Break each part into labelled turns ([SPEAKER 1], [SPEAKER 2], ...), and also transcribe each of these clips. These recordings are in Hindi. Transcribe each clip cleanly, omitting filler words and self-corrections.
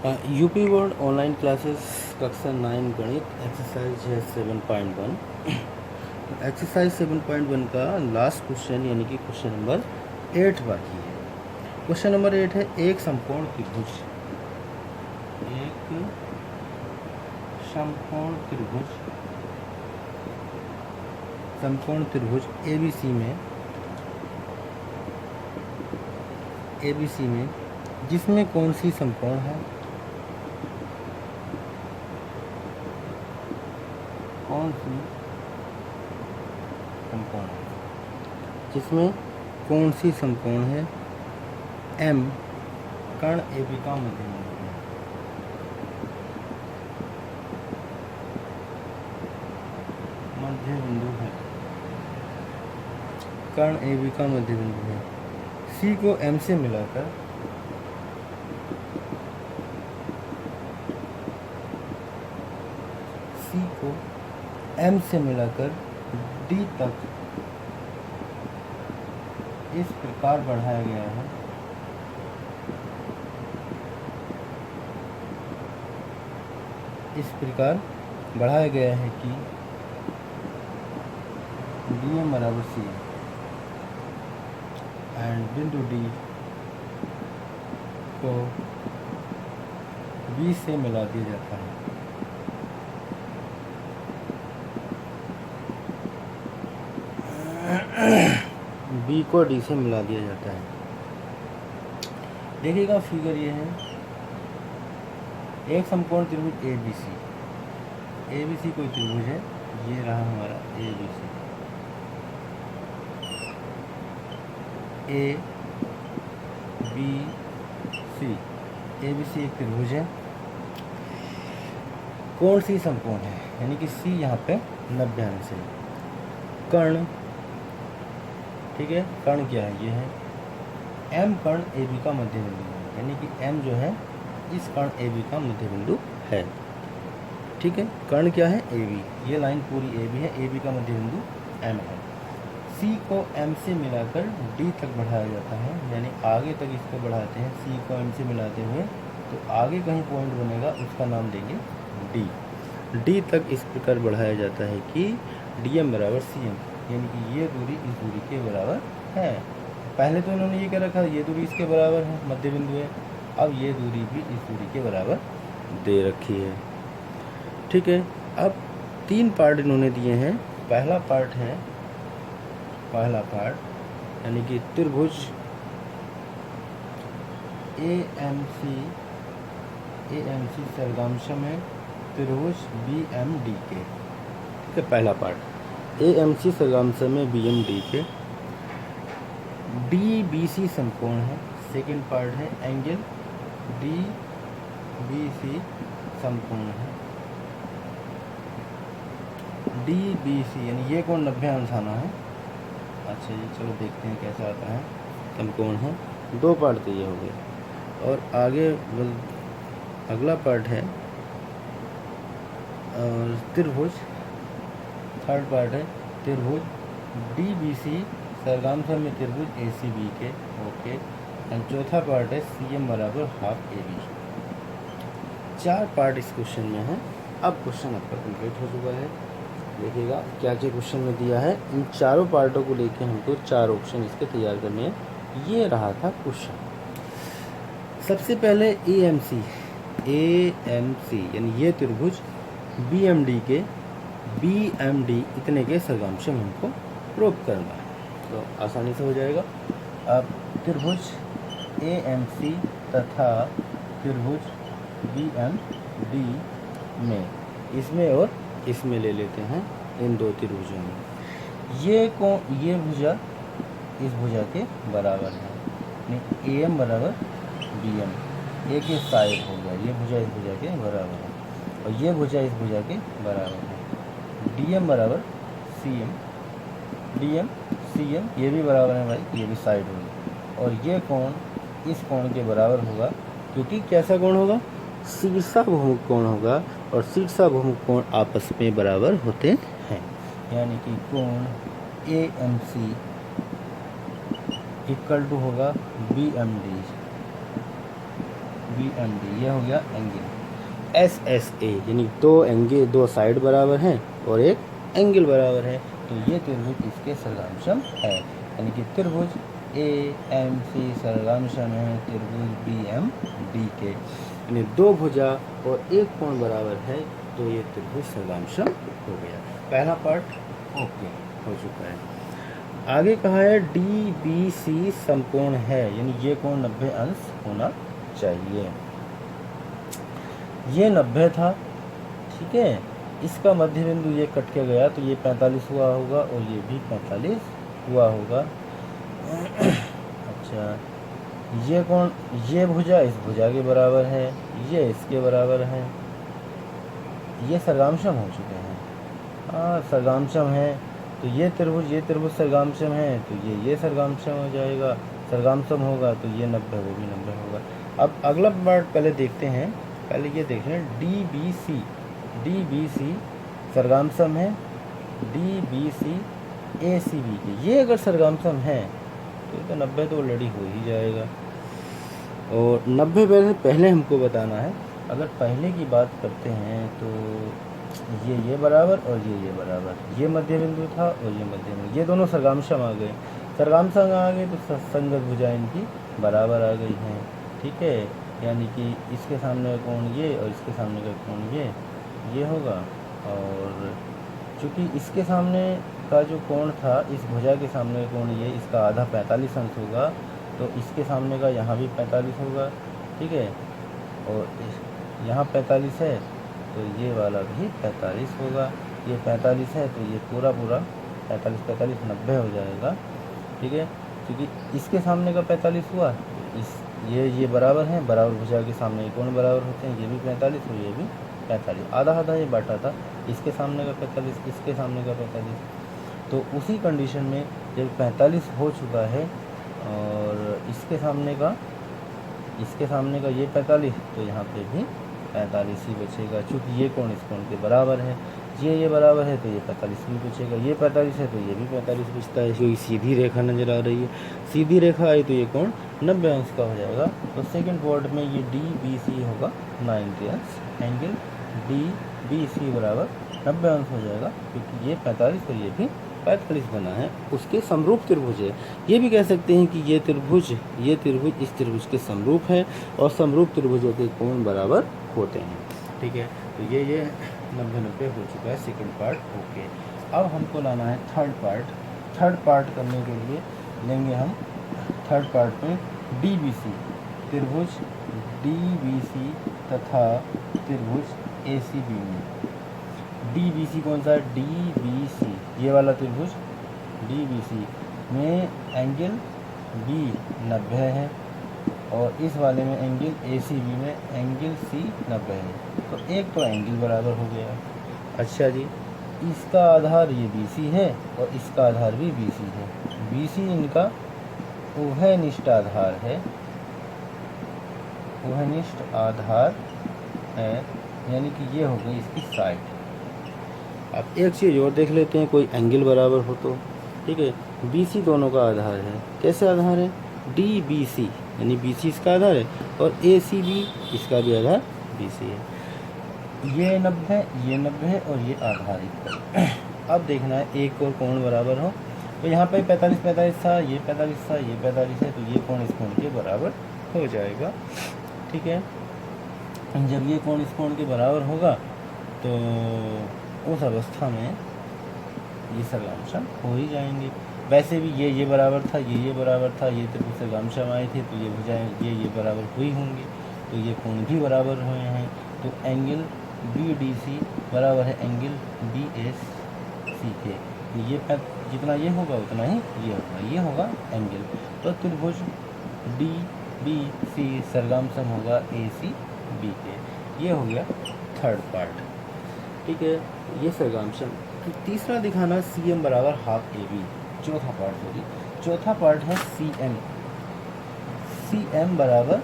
[SPEAKER 1] यूपी बोर्ड ऑनलाइन क्लासेस कक्षा 9 गणित एक्सरसाइज है 7.1। एक्सरसाइज 7.1 का लास्ट क्वेश्चन यानी कि क्वेश्चन नंबर 8 बाकी है। क्वेश्चन नंबर 8 है एक समकोण त्रिभुज समकोण त्रिभुज एबीसी में जिसमें कौन सी समकोण है, जिसमें कौन सी समकोण है, एम कर्ण AB का मध्य बिंदु है, कर्ण AB का मध्य बिंदु है। C को M से मिलाकर D तक इस प्रकार बढ़ाया गया है कि DM बराबर C एंड बिंदु D को B से मिला दिया जाता है। B को D से मिला दिया जाता है। देखिएगा फिगर ये है, एक समकोण त्रिभुज ABC कोई त्रिभुज है, ये रहा हमारा ABC, ABC एक त्रिभुज है। कौन सी समकोण है, यानी कि C यहाँ पे 90 अंश है। कर्ण, ठीक है, कर्ण क्या है, ये है M कर्ण AB का मध्य बिंदु है, यानी कि M जो है इस कर्ण AB का मध्य बिंदु है। ठीक है, कर्ण क्या है, AB, ये लाइन पूरी AB है, AB का मध्य बिंदु M है। C को M से मिलाकर D तक बढ़ाया जाता है, यानी आगे तक इसको बढ़ाते हैं। C को M से मिलाते हुए तो आगे कहीं पॉइंट बनेगा, उसका नाम देंगे D। D तक इस प्रकार बढ़ाया जाता है कि DM बराबर CM, यानी कि ये दूरी इस दूरी के बराबर है। पहले तो इन्होंने ये क्या रखा, ये दूरी इसके बराबर है, मध्य बिंदु है। अब ये दूरी भी इस दूरी के बराबर दे रखी है। ठीक है, अब 3 पार्ट इन्होंने दिए हैं। पहला पार्ट यानी कि त्रिभुज AMC सरगांश में त्रिभुज BMD के। ठीक है, पहला पार्ट AMC सरगांश में BMD के। DBC समकोण है। सेकंड पार्ट है एंगल DBC समकोण है। DBC यानी ये कोण 90 अंश आना है। अच्छा जी, चलो देखते हैं कैसा आता है। समकोण है, 2 पार्ट तो ये हो गए, और आगे अगला पार्ट है त्रिभुज। थर्ड पार्ट है त्रिभुज DBC सरगांश में त्रिभुज ACB के। ओके, एंड चौथा पार्ट है CM बराबर हाफ AB। 4 पार्ट इस क्वेश्चन में है। अब क्वेश्चन आपका कंप्लीट हो चुका है। देखिएगा क्या क्या क्वेश्चन में दिया है, इन चारों पार्टों को लेके हमको 4 ऑप्शन इसके तैयार करने हैं। ये रहा था क्वेश्चन। सबसे पहले AMC यानी ये त्रिभुज BMD इतने के सरगांश में हमको प्रूव करना है, तो आसानी से हो जाएगा। अब त्रिभुज AMC तथा त्रिभुज BMD में, इसमें और इसमें ले लेते हैं, इन 2 त्रिभुजों में ये भुजा इस भुजा के बराबर है, यानी AM बराबर BM, एक ही साइड हो गया। ये भुजा इस भुजा के बराबर है, और ये भुजा इस भुजा के बराबर है। DM बराबर CM, DM CM ये भी बराबर है भाई, ये भी साइड होगी, और ये कोण इस कोण के बराबर होगा, क्योंकि कैसा कोण होगा, शीर्षाभिमुख कोण होगा, और शीर्षाभिमुख कोण आपस में बराबर होते हैं। यानी कि कोण AMC इक्वल टू होगा BMD बी एम डी, ये हो गया एंगल। एस एस ए यानी दो एंगल, दो साइड बराबर हैं और एक एंगल बराबर है, तो ये त्रिभुज इसके सर्गांशम है। यानी कि त्रिभुज ए एम सी सर्गांशम है त्रिभुज बी एम डी के, यानी दो भुजा और एक कोण बराबर है, तो ये त्रिभुज सर्गांशम हो गया। पहला पार्ट ओके हो चुका है। आगे कहा है डी बी सी समकोण है, यानी ये कोण 90 अंश होना चाहिए। ये 90 था, ठीक है, इसका मध्य बिंदु ये कट के गया तो ये 45 हुआ होगा और ये भी 45 हुआ होगा। अच्छा, ये कोण, ये भुजा इस भुजा के बराबर है, ये इसके बराबर है, ये सर्गांशम हो चुके हैं। हाँ सर्गांशम है, तो ये त्रिभुज सर्गांशम है, तो ये सर्गांशम हो जाएगा, सर्गांशम होगा तो ये 90 वो भी 90 होगा। अब अगला पार्ट पहले देखते हैं, पहले ये देख लें डी बी सी सर्गांशम है, डी बी सी ए सी बी के, ये अगर सर्गांशम है तो 90 तो ऑलरेडी हो ही जाएगा। और 90 पहले हमको बताना है। अगर पहले की बात करते हैं तो ये बराबर और ये बराबर, ये मध्य बिंदु था और ये मध्य बिंदु, ये दोनों सर्गांशम आ गए। सर्गांशम आ गए तो संगत भुजाएं इनकी बराबर आ गई हैं, ठीक है। यानी कि इसके सामने का कोण ये और इसके सामने का कोण ये होगा। और चूँकि इसके सामने का जो कोण था, इस भुजा के सामने का कोण ये, इसका आधा 45 अंश होगा, तो इसके सामने का यहाँ भी 45 होगा, ठीक है। और यहाँ 45 है तो ये वाला भी 45 होगा, ये 45 है तो ये पूरा 45 90 हो जाएगा, ठीक है। क्योंकि इसके सामने का 45 हुआ, ये बराबर है, बराबर भुजा के सामने कोण बराबर होते हैं, ये भी 45 और ये भी 45, आधा ये बांटा था, इसके सामने का 45, इसके सामने का 45। तो उसी कंडीशन में जब 45 हो चुका है और इसके सामने का ये 45, तो यहाँ पे भी 45 ही बचेगा। चूँकि ये कोण इस कोण के बराबर है, ये बराबर है तो ये 45 भी बचेगा, ये 45 है तो ये भी 45 बचता है, क्योंकि सीधी रेखा नज़र आ रही है। सीधी रेखा आई तो ये कोण 90 अंश का हो जाएगा। तो सेकंड पार्ट में ये डी बी सी होगा 90 अंश, एंगल डी बी सी बराबर 90 अंश हो जाएगा, क्योंकि ये 45 और ये भी 45 बना है, उसके समरूप त्रिभुज है। ये भी कह सकते हैं कि ये त्रिभुज इस त्रिभुज के समरूप है और समरूप त्रिभुजों के कोण बराबर होते हैं, ठीक है। तो ये 90 हो चुका है सेकंड पार्ट, ओके। अब हमको लाना है थर्ड पार्ट करने के लिए लेंगे हम थर्ड पार्ट में डी बी सी त्रिभुज डी बी सी तथा त्रिभुज ए सी बी में। डी बी सी कौन सा है? डी बी सी, ये वाला त्रिभुज डी बी सी में एंगल बी 90 है और इस वाले में एंगल ए सी बी में एंगल सी 90 है, तो एक तो एंगल बराबर हो गया। अच्छा जी, इसका आधार ये बी सी है और इसका आधार भी बी सी है। बी सी इनका उभयनिष्ठ आधार है, उभयनिष्ठ आधार है, यानी कि ये हो गई इसकी साइड। अब एक चीज़ और देख लेते हैं, कोई एंगल बराबर हो तो, ठीक है। बी सी दोनों का आधार है, कैसे आधार है? डी बी सी, यानी बी सी इसका आधार है और ए सी बी इसका भी आधार बी सी है। ये 90 है और ये आधार इक्वल। अब देखना है एक और कोण बराबर हो, तो यहाँ पे 45 था, ये 45 था, ये 45 है, तो ये कोण इस कोण के बराबर हो जाएगा, ठीक है। जब ये कोण इस कोण के बराबर होगा तो उस अवस्था में ये सर्गांशम हो ही जाएंगे। वैसे भी ये बराबर था, ये बराबर था, ये त्रिभुज सर्गांशम आए थे, तो ये भुजाएं ये बराबर हुई होंगी, तो ये कोण भी बराबर हुए हैं। तो एंगल बी डी सी बराबर है एंगल बी एस सी के, ये जितना ये होगा उतना ही ये होगा एंगल। तो त्रिभुज डी बी सी सर्गांशम होगा ए सी बी के। ये हो गया थर्ड पार्ट, ठीक है, ये सर्गांशम। तो तीसरा दिखाना सी एम बराबर हाफ ए बी, चौथा पार्ट है सी एम बराबर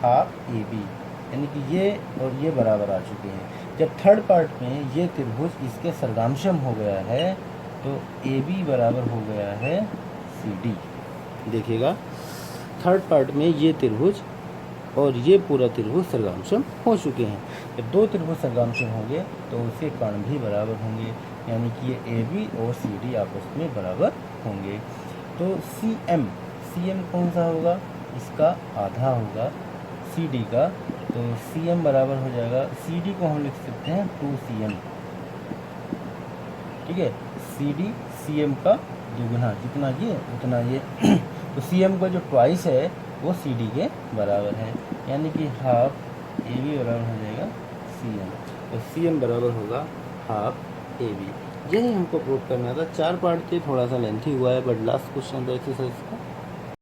[SPEAKER 1] हाफ ए बी, यानी कि ये और ये बराबर आ चुके हैं। जब थर्ड पार्ट में ये त्रिभुज इसके सर्गांशम हो गया है तो ए बी बराबर हो गया है सी डी। देखिएगा थर्ड पार्ट में ये त्रिभुज और ये पूरा त्रिभुज सर्गांशम हो चुके हैं। जब दो त्रिभुज सर्गांशम होंगे तो उसके कर्ण भी बराबर होंगे, यानी कि ये ए बी और सी डी आपस में बराबर होंगे। तो सी एम कौन सा होगा, इसका आधा होगा सी डी का, तो सी एम बराबर हो जाएगा, सी डी को हम लिख सकते हैं 2cm, ठीक है। सी डी सी एम का दुगुना, जितना ये उतना ये तो सी एम का जो ट्वाइस है वो सी डी के बराबर है, यानी कि हाफ ए बी बराबर हो जाएगा सी एम, तो सी एम बराबर होगा हाफ ए बी। यही हमको प्रूव करना था। 4 पार्ट के, थोड़ा सा लेंथी हुआ है, बट लास्ट क्वेश्चन था एक्सरसाइज का।